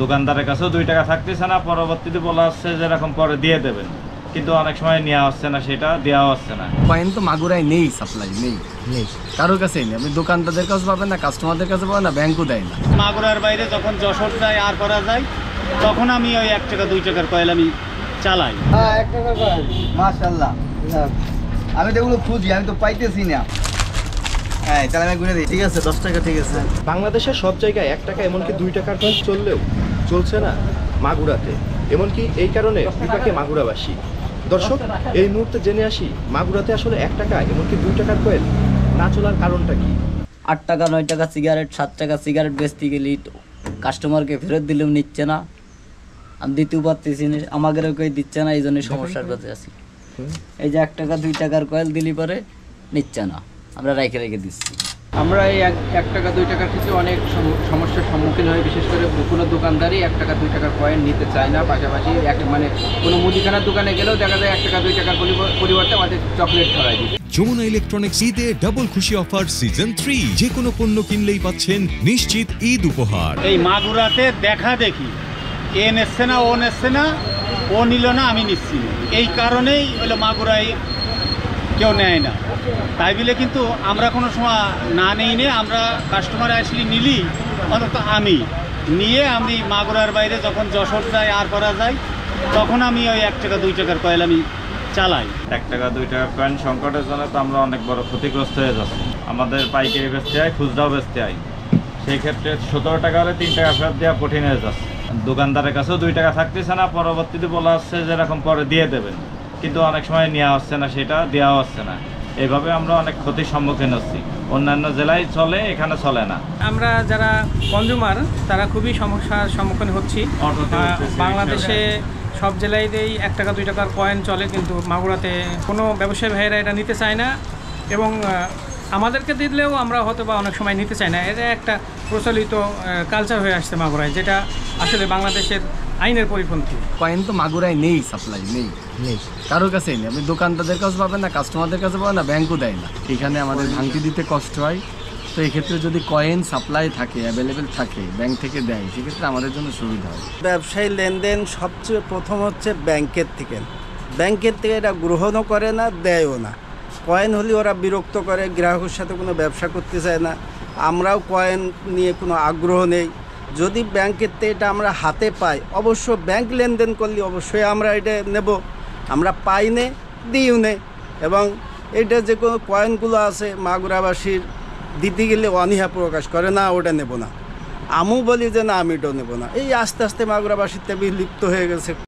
দোকানদারের কাছেও 2 টাকা থাকতেছে না, পরবর্তীতে বলা হচ্ছে যে এরকম পরে দিয়ে দেবেন, কিন্তু অনেক সময় নেওয়া হচ্ছে না, সেটা দেওয়া হচ্ছে না। কয়েন তো মাগুরায় নেই, সাপ্লাই নেই, কারোর কাছেই নেই। আপনি দোকানদারদের কাছে পাবেন না, কাস্টমারদের কাছে পাবেন না, ব্যাংকও দেয় না। মাগুরার বাইরে যখন যশোর যায় আর করা যায়, তখন আমি ওই 1 টাকা 2 টাকার কয়েল আমি চালাই। হ্যাঁ, 1 টাকার কয়েল, মাশাআল্লাহ। আমি তো এগুলো খুঁজি, আমি তো পাইতেছি না। হ্যাঁ, তাহলে আমি ঘুরে দিই। ঠিক আছে, 10 টাকা ঠিক আছে। বাংলাদেশের সব জায়গায় 1 টাকা এমনকি 2 টাকার কয়েন চললেও চলছে না মাগুরাতে, এমনকি এই কারণে বিপাকে মাগুরাবাসী। দর্শক, এই মুহূর্তে জেনে আসি মাগুরাতে আসলে 1 টাকা এমনকি 2 টাকার কয়েন না চলার কারণটা কি। 8 টাকা 9 টাকা সিগারেট, 7 টাকা সিগারেট বেচতে গেলি কাস্টমারকে ফেরত দিলেও নিচ্ছে না, আমি দিতেও পারতেছি না, আমাদেরও কেউ দিচ্ছে না, এই জন্য সমস্যার কাছে আছি। এই যে 1 টাকা 2 টাকার কয়েল দিলি পরে নিচ্ছে না, আমরা রেখে দিচ্ছি। আমরা এই 1 টাকা 2 টাকার ক্ষেত্রে অনেক সমস্যার সম্মুখীন হই। বিশেষ করে কোনো দোকানদারই 1 টাকা 2 টাকার কয়েন নিতে চায় না। পাশাপাশি মানে কোনো মুদিখানার দোকানে গেলেও দেখা যায় 1 টাকা 2 টাকার পরিবর্তে আমাদের চকলেট ধরাই দিচ্ছে। যমুনা ইলেকট্রনিক্স ঈদে ডাবল খুশি অফার সিজন 3, যে কোনো পণ্য কিনলেই পাচ্ছেন নিশ্চিত ঈদ উপহার। এই মাগুরাতে দেখা দেখি এ নেচ্ছে না, ও নেচ্ছে না, ও নিল না, আমি নিচ্ছি না, এই কারণেই হলো মাগুরায় কেউ নেয় না। তাই বলে কিন্তু আমরা কোনো সময় না নেই নে, আমরা কাস্টমার আসলে নিলি অন্তত আমি নিয়ে আমি মাগুরার বাইরে যখন যশোর যায় আর করা যায়, তখন আমি ওই 1 টাকা 2 টাকার কয়েল আমি চালাই। 1 টাকা 2 টাকার কয়েন সংকটের জন্য তো আমরা অনেক বড় ক্ষতিগ্রস্ত হয়ে যাচ্ছি। আমাদের পাইকারি বেচতে হয়, খুচরাও বেচতে হয়, সেই ক্ষেত্রে 17 টাকা হলে 3 টাকা ফেরত দেওয়া কঠিন হয়ে যাচ্ছে। দোকানদারের কাছেও 2 টাকা থাকতেছে না, পরবর্তীতে বলা হচ্ছে যে এরকম পরে দিয়ে দেবেন, কিন্তু অনেক সময় নেওয়া হচ্ছে না, সেটা দেওয়া হচ্ছে না। এইভাবে আমরা অনেক ক্ষতির সম্মুখীন হচ্ছি। অন্যান্য জেলায় চলে, এখানে চলে না। আমরা যারা কনজিউমার তারা খুবই সমস্যার সম্মুখীন হচ্ছি। বাংলাদেশে সব জেলাতেই 1 টাকা 2 টাকার কয়েন চলে, কিন্তু মাগুরাতে কোনো ব্যবসায়ী ভাইয়েরা এটা নিতে চায় না, এবং আমাদেরকে দিলেও আমরা হয়তো বা অনেক সময় নিতে চাই না। এটা একটা প্রচলিত কালচার হয়ে আসছে মাগুরায়, যেটা আসলে বাংলাদেশের আইনের পরিপন্থী। কয়েন তো মাগুরায় নেই, সাপ্লাই নেই, কারোর কাছেই নেই। আপনি দোকানদারদের কাছে পাবেন না, কাস্টমারদের কাছে পাবেন না, ব্যাংকও দেয় না। এখানে আমাদের ভাঙতি দিতে কষ্ট হয়। তো এক্ষেত্রে যদি কয়েন সাপ্লাই থাকে, অ্যাভেলেবেল থাকে, ব্যাংক থেকে দেয়, সেক্ষেত্রে আমাদের জন্য সুবিধা হয়। ব্যবসায়ী লেনদেন সবচেয়ে প্রথম হচ্ছে ব্যাংকের থেকে। ব্যাংকের থেকে এটা গ্রহণও করে না, দেয়ও না। কয়েন হলে ওরা বিরক্ত করে, গ্রাহকের সাথে কোনো ব্যবসা করতে চায় না। আমরাও কয়েন নিয়ে কোনো আগ্রহ নেই। যদি ব্যাংকের থেকে এটা আমরা হাতে পাই, অবশ্য ব্যাংক লেনদেন করলে অবশ্যই আমরা এটা নেব। আমরা পাই নে, দিইও নে। এবং এটা যে কোনো কয়েনগুলো আছে মাগুরাবাসীর দিতে গেলে অনীহা প্রকাশ করে, না ওটা নেব না। আমিও বলি যে না, আমি এটাও নেব না। এই আস্তে আস্তে মাগুরাবাসীর তেমনি লিপ্ত হয়ে গেছে।